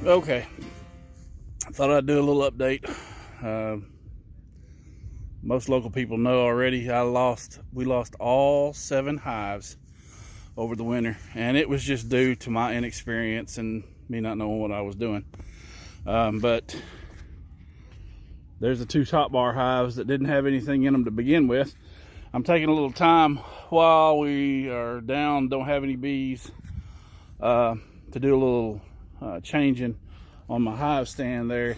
Okay, I thought I'd do a little update. Most local people know already. We lost all 7 hives over the winter, and it was just due to my inexperience and me not knowing what I was doing. But there's the 2 top bar hives that didn't have anything in them to begin with. I'm taking a little time while we are down, don't have any bees, to do a little changing on my hive stand there.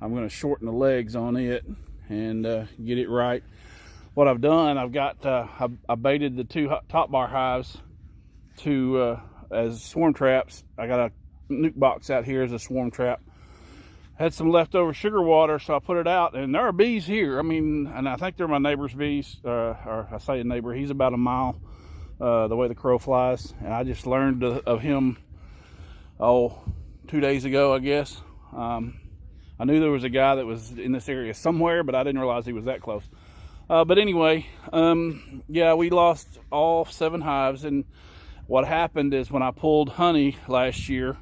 I'm going to shorten the legs on it and get it right. What I've done, I baited the 2 top bar hives to as swarm traps. I got a nuke box out here as a swarm trap. Had some leftover sugar water, so I put it out, and there are bees here. I mean, and I think they're my neighbor's bees, or I say a neighbor, he's about a mile the way the crow flies, and I just learned of him 2 days ago, I guess. I knew there was a guy that was in this area somewhere, but I didn't realize he was that close. But anyway, yeah, we lost all 7 hives, and what happened is when I pulled honey last year,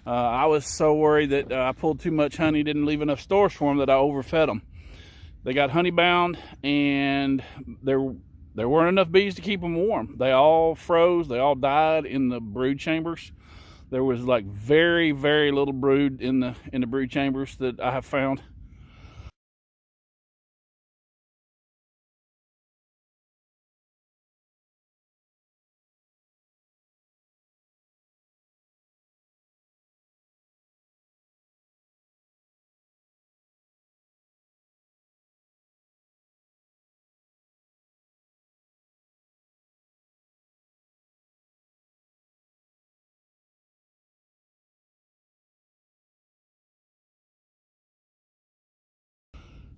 I was so worried that I pulled too much honey, didn't leave enough stores for them, that I overfed them. They got honey bound, and there weren't enough bees to keep them warm. They all froze. They all died in the brood chambers. There was like very, very little brood in the brood chambers that I have found.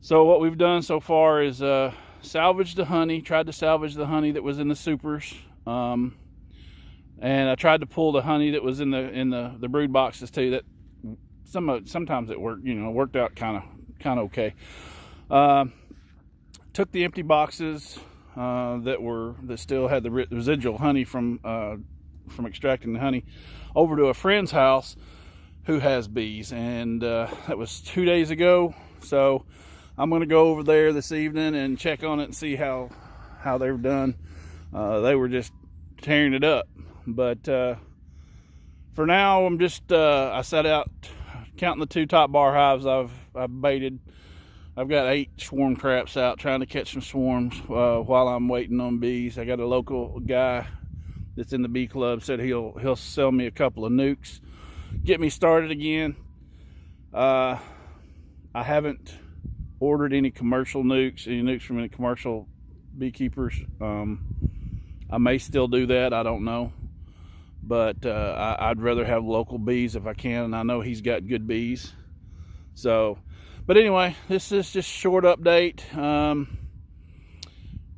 So what we've done so far is salvaged the honey, tried to salvage the honey that was in the supers, and I tried to pull the honey that was in the brood boxes too. That sometimes it worked, worked out kind of okay. Took the empty boxes that still had the residual honey from extracting the honey over to a friend's house who has bees, and that was 2 days ago. So I'm going to go over there this evening and check on it and see how they've done. They were just tearing it up. But for now, I'm just, I set out counting the 2 top bar hives I've baited. I've got 8 swarm traps out trying to catch some swarms while I'm waiting on bees. I got a local guy that's in the bee club, said he'll sell me a couple of nukes, get me started again. I haven't ordered any commercial nukes from any commercial beekeepers. I may still do that, I don't know, but I'd rather have local bees if I can, and I know he's got good bees. So, but anyway, this is just a short update.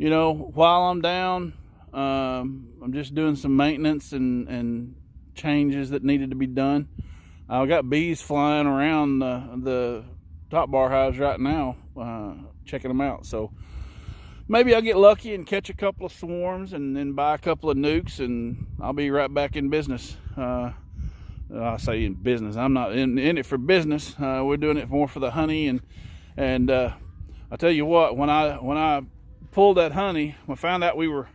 While I'm down, I'm just doing some maintenance and changes that needed to be done. I've got bees flying around the top bar hives right now, checking them out. So maybe I'll get lucky and catch a couple of swarms and then buy a couple of nukes, and I'll be right back in business. I say in business, I'm not in it for business. We're doing it more for the honey, and I tell you what, when I pulled that honey, I found out we were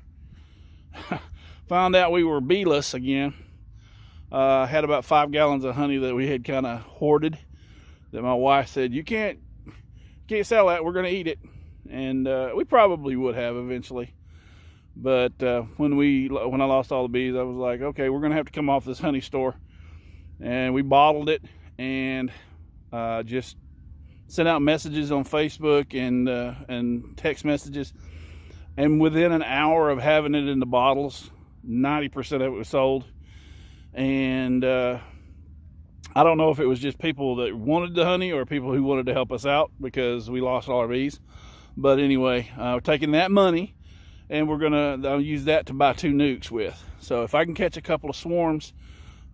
beeless again. I had about 5 gallons of honey that we had kind of hoarded, that my wife said, you can't sell that, we're going to eat it. And we probably would have eventually, but when I lost all the bees, I was like, okay, we're going to have to come off this honey store. And we bottled it and just sent out messages on Facebook and text messages, and within an hour of having it in the bottles, 90% of it was sold. And I don't know if it was just people that wanted the honey or people who wanted to help us out because we lost all our bees. But anyway, we're taking that money and I'll use that to buy 2 nukes with. So if I can catch a couple of swarms,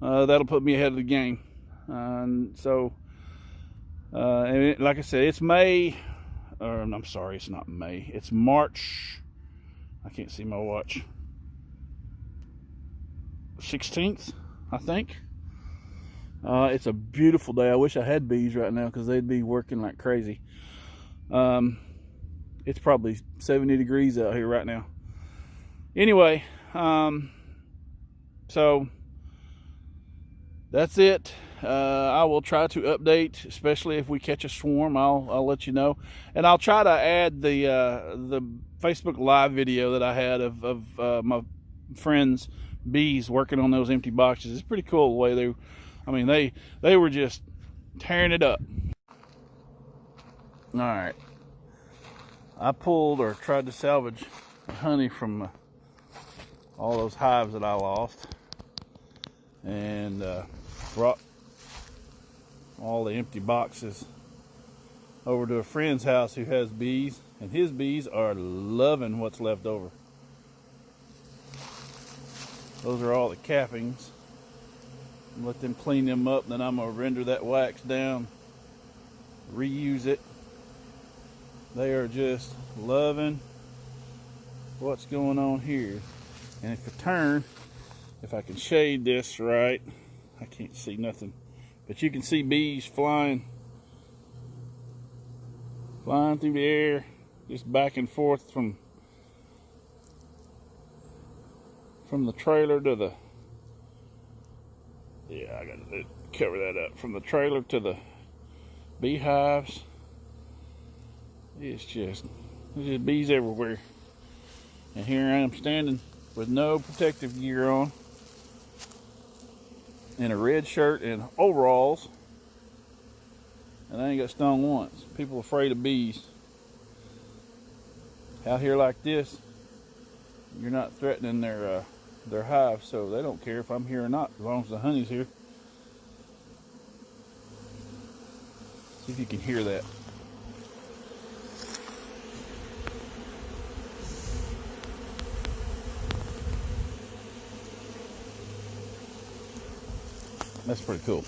that'll put me ahead of the game. Like I said, it's May, or I'm sorry, it's not May. It's March. I can't see my watch. 16th, I think. It's a beautiful day. I wish I had bees right now because they'd be working like crazy. It's probably 70 degrees out here right now. Anyway, so that's it. I will try to update, especially if we catch a swarm. I'll let you know, and I'll try to add the Facebook Live video that I had of my friends' bees working on those empty boxes. It's pretty cool the way they were just tearing it up. All right, I pulled or tried to salvage honey from all those hives that I lost, and brought all the empty boxes over to a friend's house who has bees, and his bees are loving what's left over. Those are all the cappings. Let them clean them up, then I'm gonna render that wax down, reuse it. They are just loving what's going on here. And if I can shade this right, I can't see nothing, but you can see bees flying through the air, just back and forth from the trailer to the, I gotta cover that up, from the trailer to the beehives. There's just bees everywhere. And here I am standing with no protective gear on, in a red shirt and overalls, and I ain't got stung once. People afraid of bees. Out here like this, you're not threatening their hive, so they don't care if I'm here or not, as long as the honey's here. See if you can hear that. That's pretty cool.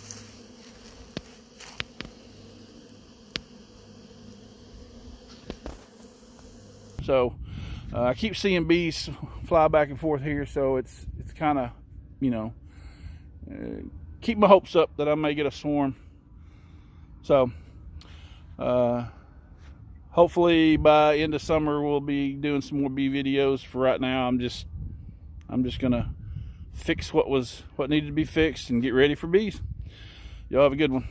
So I keep seeing bees fly back and forth here, so it's kind of, keep my hopes up that I may get a swarm. So hopefully by end of summer we'll be doing some more bee videos. For right now, I'm just gonna fix what needed to be fixed and get ready for bees. Y'all have a good one.